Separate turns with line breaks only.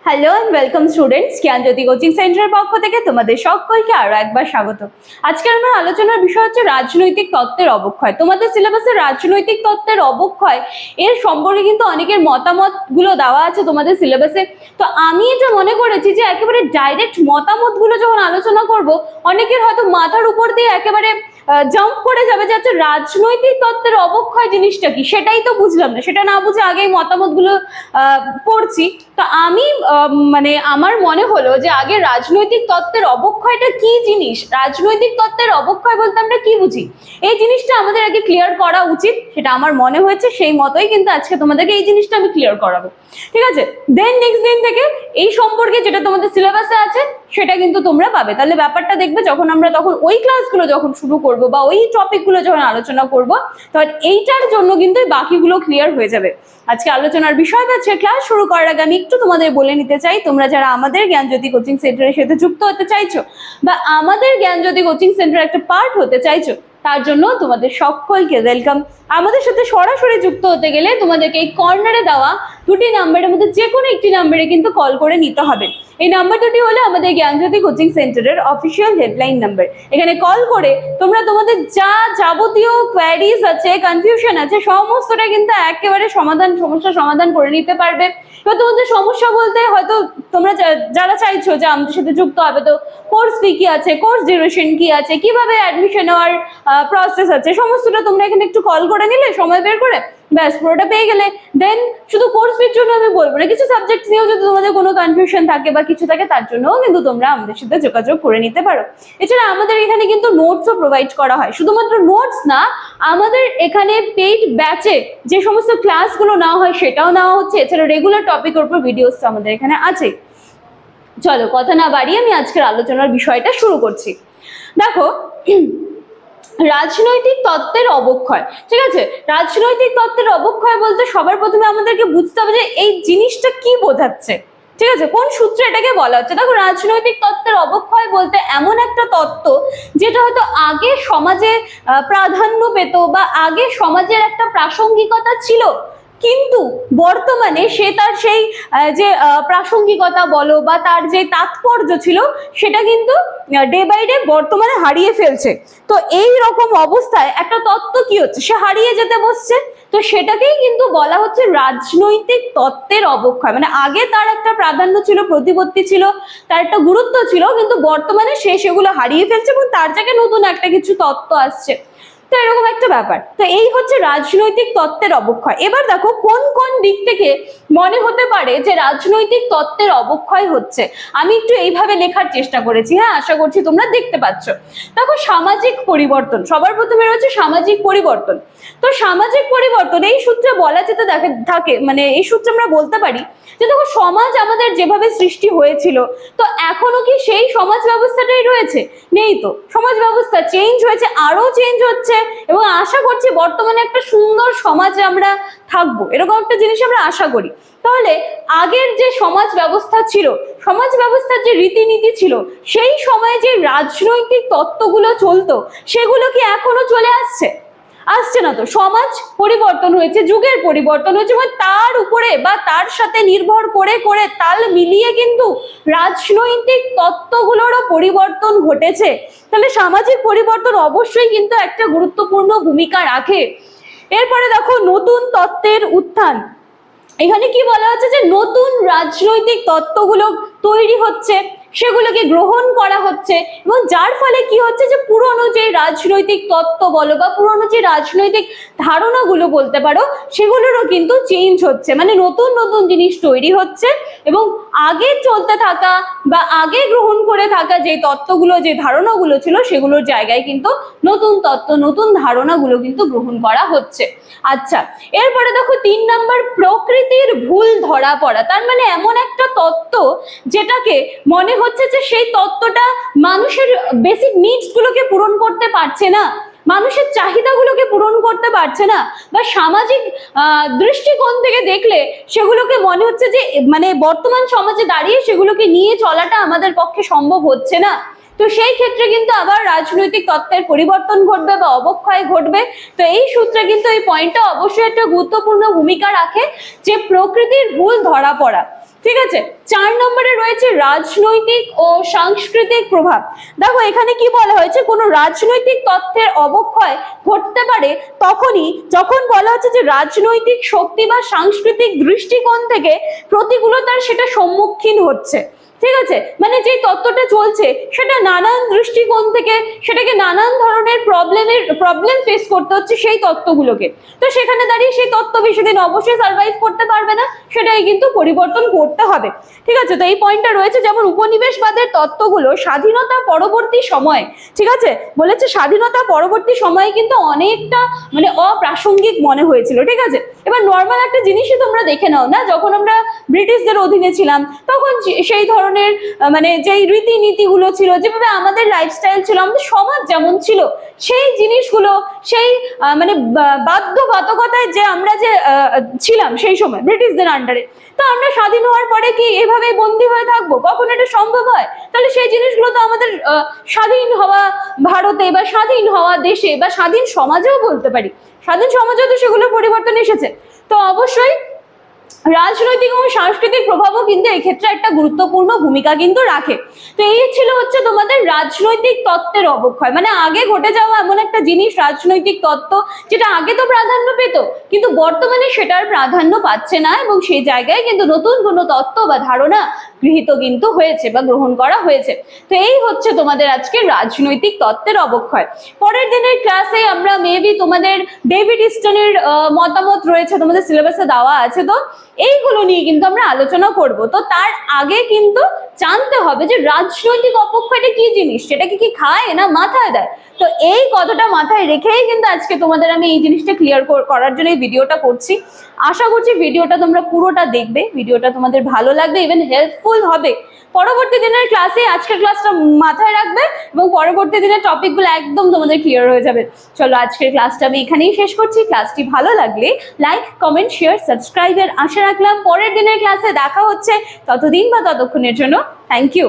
Hello and welcome students, Gyanjyoti coaching সেন্টারের পক্ষ থেকে তোমাদের সকলকে আরো একবার স্বাগত। আজকের আমার আলোচনার বিষয় হচ্ছে রাজনৈতিক তত্ত্বের অবক্ষয়। তোমাদের সিলেবাসে রাজনৈতিক তত্ত্বের অবক্ষয় এর সম্পর্কে কিন্তু অনেকের মতামত গুলো দেওয়া আছে তোমাদের সিলেবাসে। তো আমি এটা মনে করেছি যে একেবারে ডাইরেক্ট মতামত গুলো যখন আলোচনা করব, অনেকের হয়তো মাথার উপর দিয়ে একেবারে জাম্প করে যাবে যে আচ্ছা রাজনৈতিক তত্ত্বের অবক্ষয় জিনিসটা কি, সেটাই তো বুঝলাম না। সেটা না বুঝে আগেই মতামত গুলো পড়ছি। তো আমি মানে আমার মনে হলো যে আগে রাজনৈতিক তত্ত্বের অবক্ষয়টা কি জিনিস, রাজনৈতিক তত্ত্বের অবক্ষয় বলতে আমরা কি বুঝি, এই জিনিসটা আমাদের আগে ক্লিয়ার করা উচিত। সেটা আমার মনে হয়েছে, সেই মতোই কিন্তু আজকে তোমাদেরকে এই জিনিসটা আমি ক্লিয়ার করাবো, ঠিক আছে? দেন নেক্সট দিন থেকে এই সম্পর্কে যেটা তোমাদের সিলেবাসে আছে সেটা কিন্তু তোমরা পাবে। তাহলে ব্যাপারটা দেখবে যখন আমরা তখন ওই ক্লাসগুলো যখন শুরু করব বা ওই টপিকগুলো যখন আলোচনা করব, তখন এইটার জন্য কিন্তু বাকিগুলো ক্লিয়ার হয়ে যাবে। আজকে আলোচনার বিষয় হচ্ছে, ক্লাস শুরু করার আগে আমি একটু তোমাদের বলে নিতে চাই, তোমরা যারা আমাদের জ্ঞানজ্যোতি কোচিং সেন্টারের সাথে যুক্ত হতে চাইছো বা আমাদের জ্ঞানজ্যোতি কোচিং সেন্টারের একটা পার্ট হতে চাইছো, তার জন্য তোমাদের সকলকে ওয়েলকাম। আমাদের সাথে সরাসরি যুক্ত হতে গেলে তোমাদেরকে এই কর্নারে দেওয়া দুটি নাম্বারের মধ্যে যে কোনো একটি নাম্বারে কিন্তু কল করে নিতে হবে। এই নাম্বার দুটি হলো আমাদের জ্ঞানজ্যোতি কোচিং সেন্টারের অফিসিয়াল হেল্পলাইন নাম্বার। এখানে কল করে তোমরা তোমাদের যা যাবতীয় কোয়ারিজ আছে, কনফিউশন আছে, সমস্তটা কিন্তু একেবারে সমস্যা সমাধান করে নিতে পারবে। এবার তোমাদের সমস্যা বলতে হয়তো তোমরা যারা চাইছো যে আমাদের সাথে যুক্ত হবে, তো কোর্স ফি কি আছে, কোর্স ডিউরেশন কি আছে, কিভাবে অ্যাডমিশন হওয়ার প্রসেস আছে, সমস্তটা তোমরা এখানে একটু কল করে নিলে সময় বের করে, ব্যাস পুরোটা পেয়ে গেলে। দেন শুধু কোর্স ফির জন্য আমি বলবো না, কিছু সাবজেক্ট নিয়েও যদি তোমাদের কোনো কনফিউশন থাকে বা কিছু থাকে, তার জন্যও কিন্তু তোমরা আমাদের সাথে যোগাযোগ করে নিতে পারো। এছাড়া আমাদের এখানে কিন্তু নোটসও প্রোভাইড করা হয়। শুধুমাত্র নোটস না, আমাদের এখানে পেইড ব্যাচে যে সমস্ত ক্লাসগুলো নেওয়া হয় সেটাও নেওয়া হচ্ছে। এছাড়া রেগুলার টপিকের উপর ভিডিওস আমাদের এখানে আছে। চলো কথা না বাড়িয়ে আমি আজকের আলোচনার বিষয়টা শুরু করছি। দেখো, রাজনৈতিক তত্ত্বের অবক্ষয়, ঠিক আছে? রাজনৈতিক তত্ত্বের অবক্ষয় বলতে সবার প্রথমে আমাদেরকে বুঝতে হবে যে এই জিনিসটা কি বোঝাচ্ছে, ঠিক আছে? কোন সূত্রে এটাকে বলা হচ্ছে। দেখো, রাজনৈতিক তত্ত্বের অবক্ষয় বলতে এমন একটা তত্ত্ব যেটা হয়তো আগে সমাজে প্রাধান্য পেত বা আগে সমাজের একটা প্রাসঙ্গিকতা ছিল, কিন্তু বর্তমানে সে তার সেই যে প্রাসঙ্গিকতা বলো বা তার যে তাৎপর্য ছিল সেটা কিন্তু ডে বাই ডে বর্তমানে হারিয়ে ফেলছে। তো এই রকম অবস্থায় একটা তত্ত্ব কি হচ্ছে, সে হারিয়ে যেতে বসছে। তো সেটাকেই কিন্তু বলা হচ্ছে রাজনৈতিক তত্ত্বের অবক্ষয়। মানে আগে তার একটা প্রাধান্য ছিল, প্রতিপত্তি ছিল, তার একটা গুরুত্ব ছিল, কিন্তু বর্তমানে সে সেগুলো হারিয়ে ফেলছে এবং তার জায়গায় নতুন একটা কিছু তত্ত্ব আসছে। তো এরকম একটা ব্যাপার। তো এই হচ্ছে রাজনৈতিক তত্ত্বের অবক্ষয়। এবার দেখো কোন কোন দিক থেকে মনে হতে পারে যে রাজনৈতিক তত্ত্বের অবক্ষয় হচ্ছে। আমি একটু এইভাবে লেখার চেষ্টা করেছি, হ্যাঁ, আশা করছি তোমরা দেখতে পাচ্ছ। দেখো, সামাজিক পরিবর্তন, সবার প্রথমে রয়েছে সামাজিক পরিবর্তন। তো সামাজিক পরিবর্তন এই সূত্রে বলা যেতে থাকে, মানে এই সূত্রে আমরা বলতে পারি যে দেখো, সমাজ আমাদের যেভাবে সৃষ্টি হয়েছিল, তো এখনো কি সেই সমাজ ব্যবস্থাটাই রয়েছে? নেই তো। সমাজ ব্যবস্থা চেঞ্জ হয়েছে, আরো চেঞ্জ হচ্ছে, এবং আশা করছি বর্তমানে একটা সুন্দর সমাজে আমরা থাকবো, এরকম একটা জিনিস আমরা আশা করি। তাহলে আগের যে সমাজ ব্যবস্থা ছিল, সমাজ ব্যবস্থার যে রীতিনীতি ছিল, সেই সময়ে যে রাজনৈতিক তত্ত্বগুলো চলতো, সেগুলো কি এখনো চলে আসছে? আসছে না তো। সমাজ পরিবর্তন হয়েছে, যুগের পরিবর্তন হয়েছে, এবং তার উপরে বা তার সাথে নির্ভর করে করে তাল মিলিয়ে কিন্তু রাজনৈতিক তত্ত্বগুলোরও পরিবর্তন ঘটেছে। তাহলে সামাজিক পরিবর্তন অবশ্যই কিন্তু একটা গুরুত্বপূর্ণ ভূমিকা রাখে। এরপরে দেখো, নতুন তত্ত্বের উত্থান। এখানে কি বলা হচ্ছে যে নতুন রাজনৈতিক তত্ত্বগুলো তৈরি হচ্ছে, সেগুলোকে গ্রহণ করা হচ্ছে, এবং যার ফলে কি হচ্ছে যে পুরনো যে রাজনৈতিক তত্ত্ব বলো বা পুরনো যে রাজনৈতিক ধারণাগুলো বলতে পারো, সেগুলোরও কিন্তু চেঞ্জ হচ্ছে। মানে নতুন নতুন জিনিস তৈরি হচ্ছে, এবং আগে চলতে থাকা বা আগে গ্রহণ করে থাকা যে তত্ত্বগুলো, যে ধারণাগুলো ছিল, সেগুলোর জায়গায় কিন্তু নতুন তত্ত্ব, নতুন ধারণাগুলো কিন্তু গ্রহণ করা হচ্ছে। আচ্ছা, এরপরে দেখো 3 নাম্বার, প্রকৃতির ভুল ধরা পড়া। তার মানে এমন একটা তত্ত্ব যেটাকে মনে হচ্ছে যে সেই তত্ত্বটা মানুষের বেসিক নিডস গুলোকে পূরণ করতে পারছে না, মানুষের চাহিদাগুলোকে পূরণ করতে পারছে না, বা সামাজিক দৃষ্টিকোণ থেকে দেখলে সেগুলোকে মনে হচ্ছে যে মানে বর্তমান সমাজে দাঁড়িয়ে সেগুলোকে নিয়ে চলাটা আমাদের পক্ষে সম্ভব হচ্ছে না। তো সেই ক্ষেত্রে কিন্তু আবার রাজনৈতিক তত্ত্বের পরিবর্তন ঘটবে বা অবক্ষয় ঘটবে। তো এই সূত্রে কিন্তু এই পয়েন্টটা অবশ্যই একটা গুরুত্বপূর্ণ ভূমিকা রাখে যে প্রকৃতির ভুল ধরা পড়া। ঠিক আছে। 4 নম্বরে রয়েছে রাজনৈতিক ও সাংস্কৃতিক প্রভাব। দেখো এখানে কি বলা হয়েছে, কোনো রাজনৈতিক তত্ত্বের অবক্ষয় ঘটতে পারে তখনই যখন বলা হচ্ছে যে রাজনৈতিক শক্তি বা সাংস্কৃতিক দৃষ্টিকোণ থেকে প্রতিকূলতার সেটা সম্মুখীন হচ্ছে। ঠিক আছে, মানে যে তত্ত্বটা চলছে সেটা নানান দৃষ্টিকোণ থেকে সেটাকে নানান ধরনের প্রবলেম ফেস করতে হচ্ছে সেই তত্ত্বগুলোকে। তো সেখানে দাঁড়িয়ে সেই তত্ত্ব বেশিদিন অবশ্যই সার্ভাইভ করতে পারবে না, সেটাই কিন্তু পরিবর্তন করতে হবে। ঠিক আছে, তো এই পয়েন্টটা রয়েছে। যেমন উপনিবেশবাদের তত্ত্বগুলো স্বাধীনতা পরবর্তী সময়, ঠিক আছে, বলেছে স্বাধীনতা পরবর্তী সময়ে কিন্তু অনেকটা মানে অপ্রাসঙ্গিক মনে হয়েছিল। ঠিক আছে, এবার নর্মাল একটা জিনিসই তোমরা দেখে নাও না, যখন আমরা ব্রিটিশদের অধীনে ছিলাম তখন সেই ধরনের মানে যেই রীতিনীতিগুলো ছিল, যেভাবে আমাদের লাইফস্টাইল ছিল, আমাদের সমাজ যেমন ছিল, সেই জিনিসগুলো সেই মানে বাধ্যবাধকতায় যে আমরা যে ছিলাম সেই সময় ব্রিটিশদের আন্ডারে, তো আমরা স্বাধীন হওয়ার পরে কি এভাবে বন্দী হয়ে থাকবো? কখন এটা সম্ভব হয়? তাহলে সেই জিনিসগুলো তো আমাদের স্বাধীন হওয়া ভারতে বা স্বাধীন হওয়া দেশে বা স্বাধীন সমাজেও বলতে পারি, স্বাধীন সমাজেও তো সেগুলোর পরিবর্তন এসেছে। তো অবশ্যই রাজনৈতিক এবং সাংস্কৃতিক প্রভাবও কিন্তু এই ক্ষেত্রে একটা গুরুত্বপূর্ণ ভূমিকা কিন্তু রাখে। তো এই ছিল হচ্ছে তোমাদের রাজনৈতিক তত্ত্বের অবক্ষয়, মানে আগে ঘটে যাওয়া এমন একটা জিনিস রাজনৈতিক তত্ত্ব, যেটা আগে তো প্রাধান্য পেত কিন্তু বর্তমানে সেটার প্রাধান্য পাচ্ছে না, এবং সেই জায়গায় কিন্তু নতুন কোনো তত্ত্ব বা ধারণা গৃহীত কিন্তু হয়েছে বা গ্রহণ করা হয়েছে। তো এই হচ্ছে তোমাদের আজকে রাজনৈতিক তত্ত্বের অবক্ষয়। পরের দিনের ক্লাসে আমরা মেবি তোমাদের ডেভিড ইস্টনের মতামত রয়েছে, তোমাদের সিলেবাসে দেওয়া আছে, তো এইগুলো নিয়ে কিন্তু আমরা আলোচনা করব। তো তার আগে কিন্তু জানতে হবে যে রাজনৈতিক অপক্ষয়টা কি জিনিস, সেটাকে কি খায় না মাথায় দেয়। তো এই কথাটা মাথায় রেখেই কিন্তু আজকে তোমাদের আমি এই জিনিসটা ক্লিয়ার করার জন্য এই ভিডিওটা করছি। আশা করছি ভিডিওটা তোমরা পুরোটা দেখবে, ভিডিওটা তোমাদের ভালো লাগবে, ইভেন হেল্পফুল হবে। পরবর্তী দিনের ক্লাসে আজকের ক্লাসটা মাথায় রাখবে এবং পরবর্তী দিনের টপিকগুলো একদম তোমাদের ক্লিয়ার হয়ে যাবে। চলো আজকের ক্লাসটা আমি এখানেই শেষ করছি। ক্লাসটি ভালো লাগলে লাইক, কমেন্ট, শেয়ার, সাবস্ক্রাইবের আশা রাখলাম। পরের দিনের ক্লাসে দেখা হচ্ছে, ততদিন বা ততক্ষণের জন্য থ্যাংক ইউ।